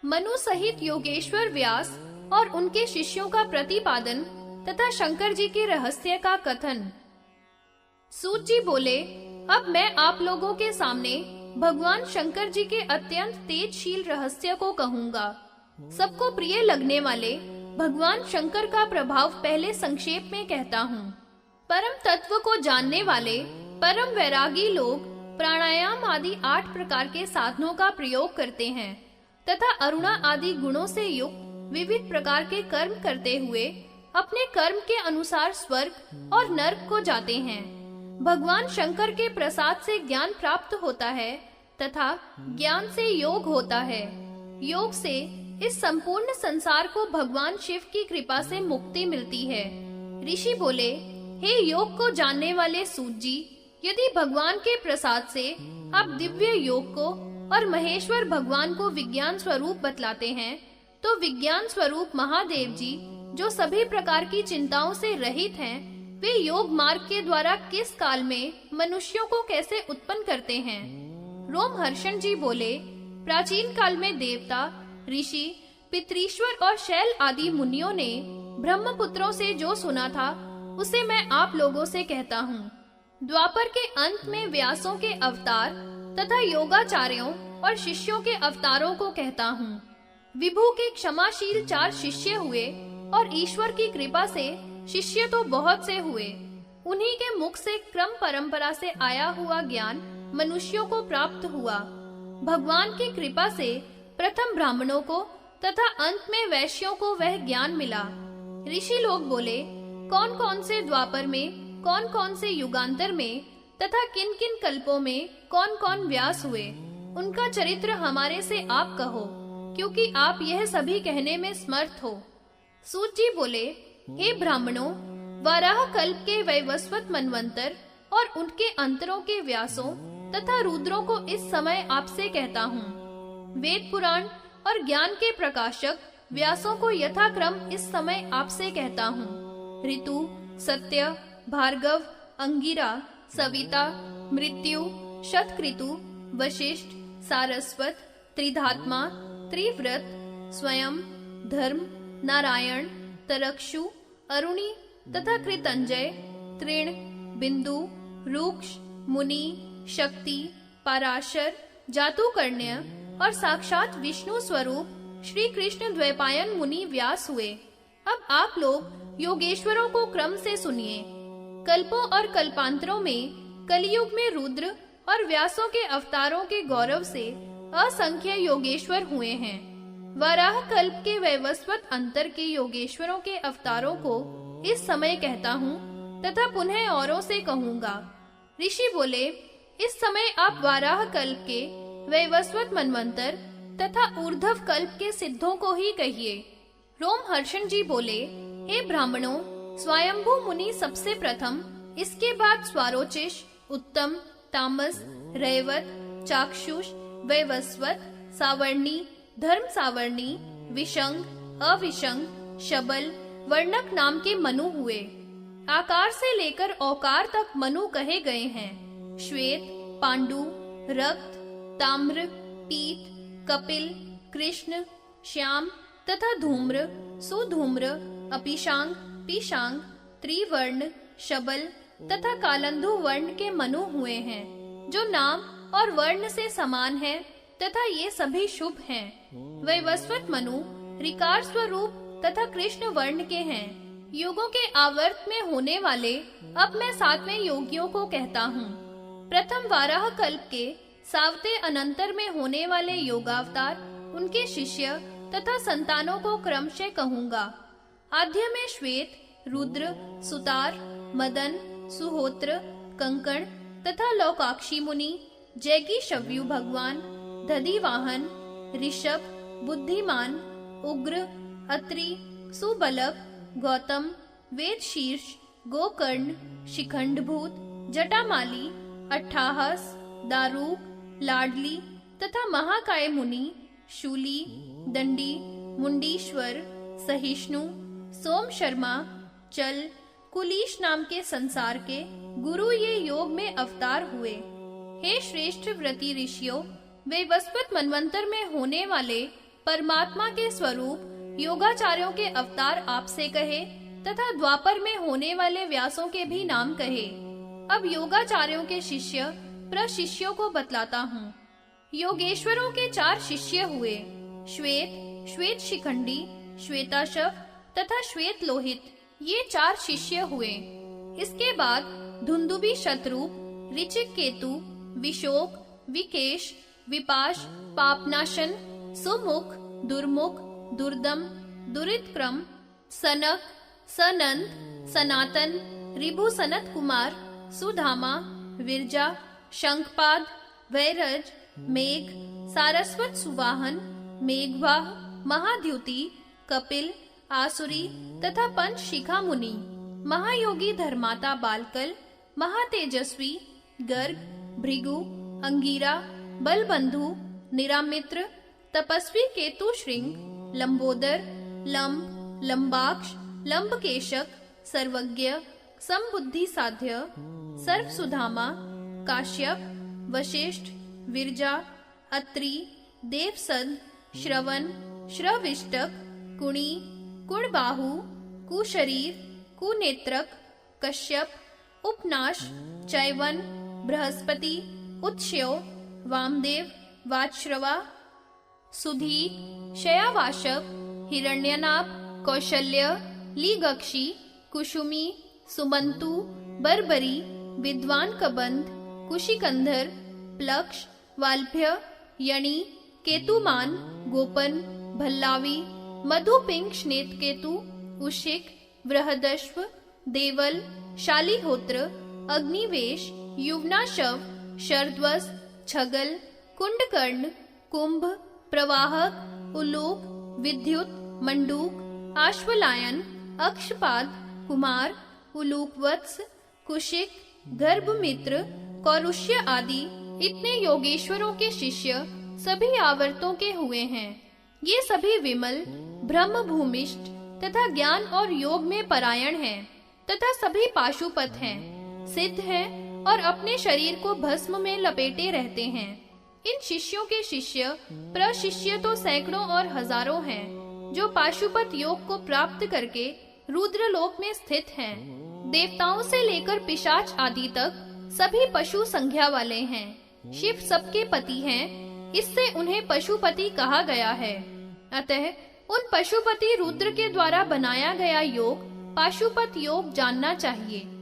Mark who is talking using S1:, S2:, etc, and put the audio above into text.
S1: मनु सहित योगेश्वर व्यास और उनके शिष्यों का प्रतिपादन तथा शंकर जी के रहस्य का कथन। सूत जी बोले, अब मैं आप लोगों के सामने भगवान शंकर जी के अत्यंत तेजशील रहस्य को कहूँगा। सबको प्रिय लगने वाले भगवान शंकर का प्रभाव पहले संक्षेप में कहता हूँ। परम तत्व को जानने वाले परम वैरागी लोग प्राणायाम आदि 8 प्रकार के साधनों का प्रयोग करते हैं तथा अरुणा आदि गुणों से युक्त विविध प्रकार के कर्म करते हुए अपने कर्म के अनुसार स्वर्ग और नरक को जाते हैं। भगवान शंकर के प्रसाद से ज्ञान प्राप्त होता है तथा ज्ञान से योग होता है। योग से इस संपूर्ण संसार को भगवान शिव की कृपा से मुक्ति मिलती है। ऋषि बोले, हे योग को जानने वाले सूत जी, यदि भगवान के प्रसाद से आप दिव्य योग को और महेश्वर भगवान को विज्ञान स्वरूप बतलाते हैं, तो विज्ञान स्वरूप महादेव जी जो सभी प्रकार की चिंताओं से रहित हैं, वे योग मार्ग के द्वारा किस काल में मनुष्यों को कैसे उत्पन्न करते हैं। रोमहर्षण जी बोले, प्राचीन काल में देवता, ऋषि, पितरीश्वर और शैल आदि मुनियों ने ब्रह्मपुत्रों से जो सुना था उसे मैं आप लोगों से कहता हूँ। द्वापर के अंत में व्यासों के अवतार तथा योगाचार्यों और शिष्यों के अवतारों को कहता हूँ। विभु के क्षमाशील 4 शिष्य हुए और ईश्वर की कृपा से शिष्य तो बहुत से हुए। उन्हीं के मुख से क्रम परंपरा से आया हुआ ज्ञान मनुष्यों को प्राप्त हुआ। भगवान की कृपा से प्रथम ब्राह्मणों को तथा अंत में वैश्यों को वह ज्ञान मिला। ऋषि लोग बोले, कौन कौन से द्वापर में, कौन कौन से युगांतर में तथा किन किन कल्पों में कौन कौन व्यास हुए, उनका चरित्र हमारे से आप कहो, क्योंकि आप यह सभी कहने में समर्थ हो। सूत जी बोले, हे ब्राह्मणों, वराह कल्प के वैवस्वत मनवंतर और उनके अंतरों के व्यासों तथा रुद्रों को इस समय आपसे कहता हूँ। वेद पुराण और ज्ञान के प्रकाशक व्यासों को यथाक्रम इस समय आपसे कहता हूँ। ऋतु, सत्य, भार्गव, अंगिरा, सविता, मृत्यु, शतकृतु, वशिष्ठ, सारस्वत, त्रिधात्मा, त्रिव्रत, स्वयं, धर्म, नारायण, तरक्षु, अरुणी तथा कृतंजय, तृण, बिंदु, रूक्ष, मुनि, शक्ति, पराशर, जातुकर्ण्य और साक्षात विष्णु स्वरूप श्री कृष्ण द्वैपायन मुनि व्यास हुए। अब आप लोग योगेश्वरों को क्रम से सुनिए। कल्पों और कल्पांतरों में कलियुग में रुद्र और व्यासों के अवतारों के गौरव से असंख्य योगेश्वर हुए हैं। वराह कल्प के वैवस्वत अंतर के योगेश्वरों के अवतारों को इस समय कहता हूँ तथा पुनः औरों से कहूँगा। ऋषि बोले, इस समय आप वराह कल्प के वैवस्वत मनवंतर तथा ऊर्ध्व कल्प के सिद्धों को ही कहिए। रोमहर्षण जी बोले, हे ब्राह्मणों, स्वयंभू मुनि सबसे प्रथम, इसके बाद स्वारोचिष, उत्तम, तामस, रैवत, चाक्षुष, वैवस्वत, सावर्णी, धर्म सावर्णी, विशंग, अविशंग, शबल, वर्णक नाम के मनु हुए। आकार से लेकर औकार तक मनु कहे गए हैं। श्वेत, पांडु, रक्त, ताम्र, पीत, कपिल, कृष्ण, श्याम तथा धूम्र, सुधूम्र, अपिशांग, पीशांग, त्रिवर्ण, शबल तथा कालंधु वर्ण के मनु हुए हैं, जो नाम और वर्ण से समान है तथा ये सभी शुभ हैं। वैवस्वत मनु ऋकार स्वरूप तथा कृष्ण वर्ण के हैं। युगों के आवर्त में होने वाले अब मैं 7वें योगियों को कहता हूँ। प्रथम वाराह कल्प के सावते अनंतर में होने वाले योगावतार, उनके शिष्य तथा संतानों को क्रमशः कहूँगा। आद्य में श्वेत, रुद्र, सुतार, मदन, सुहोत्र, कंकण तथा लौकाक्षी मुनि, जैगी शव्यु भगवान, दधिवाहन, ऋषभ, बुद्धिमान, उग्र, अत्रि, सुबलक, गौतम, वेद शीर्ष, गोकर्ण, शिखंडभूत, जटामाली, अट्ठाहस, दारूक, लाडली तथा महाकाय मुनि, शूली, दंडी, मुंडीश्वर, सहिष्णु, सोम शर्मा, चल, कुलीश नाम के संसार के गुरु ये योग में अवतार हुए। हे श्रेष्ठ व्रती ऋषियों, वैवस्वत मनवंतर में होने वाले परमात्मा के स्वरूप योगाचार्यों के अवतार आपसे कहे तथा द्वापर में होने वाले व्यासों के भी नाम कहे। अब योगाचार्यों के शिष्य प्रशिष्यों को बतलाता हूँ। योगेश्वरों के 4 शिष्य हुए, श्वेत, श्वेत शिखंडी, श्वेताशव तथा श्वेत लोहित, ये 4 शिष्य हुए। इसके बाद धुंदुबी शत्रुप, ऋचिक केतु, विशोक, विकेश, विपाश, पापनाशन, सुमुख, दुर्मुख, दुर्दम, दुरितक्रम, सनक, सनंद, सनातन, रिभु सनत कुमार, सुधामा, विरजा, शंखपाद, वैरज, मेघ, सारस्वत सुवाहन, मेघवाह, महाद्युति, कपिल, आसुरी तथा पंच शिखा मुनि, महायोगी धर्माता बालकल, महातेजस्वी, गर्ग, भृगु, अंगीरा, बलबंधु, निरामित्र, तपस्वी केतु श्रृंग, लंबोदर, लंब, लंबाक्ष, लंबकेशक, सर्वज्ञ, समबुद्धि साध्य, सर्व सुधामा, काश्यप, वशिष्ठ, विरजा, अत्रि, देवसद, श्रवण, श्रविष्टक, कुणी, कुणबाहु, कुशरीर, कुनेत्रक, कश्यप, उपनाश, चैवन, बृहस्पति, उत्स्यो, वामदेव, वाजश्रवा, सुधी, शयावाशक, हिरण्यनाभ, कौशल्य, लीगक्षी, कुशुमी, सुमंतु, बर्बरी, विद्वान कबंध, कुशिकंधर, प्लक्ष, वाल्भ्य, यणी, केतुमान, गोपन, भल्लावी, मधुपिंग, श्नेतकेतु, उशिक, बृहदश्व, देवल, शालिहोत्र, अग्निवेश, युवनाशव, शरद्वस, छगल, कुंडकर्ण, कुंभ, प्रवाहक, उलूक, विद्युत, मंडूक, आश्वलायन, अक्षपाद, कुमार, उलूकवत्स, कुशिक, गर्भमित्र, कौरुष्य आदि इतने योगेश्वरों के शिष्य सभी आवर्तों के हुए हैं। ये सभी विमल, ब्रह्म भूमिष्ठ तथा ज्ञान और योग में परायण हैं तथा सभी पाशुपत हैं, सिद्ध हैं और अपने शरीर को भस्म में लपेटे रहते हैं। इन शिष्यों के शिष्य प्रशिष्य तो सैकड़ों और हजारों हैं, जो पाशुपत योग को प्राप्त करके रुद्रलोक में स्थित हैं। देवताओं से लेकर पिशाच आदि तक सभी पशु संज्ञा वाले हैं। शिव सबके पति हैं, इससे उन्हें पशुपति कहा गया है। अतः उन पशुपति रुद्र के द्वारा बनाया गया योग पाशुपत योग जानना चाहिए।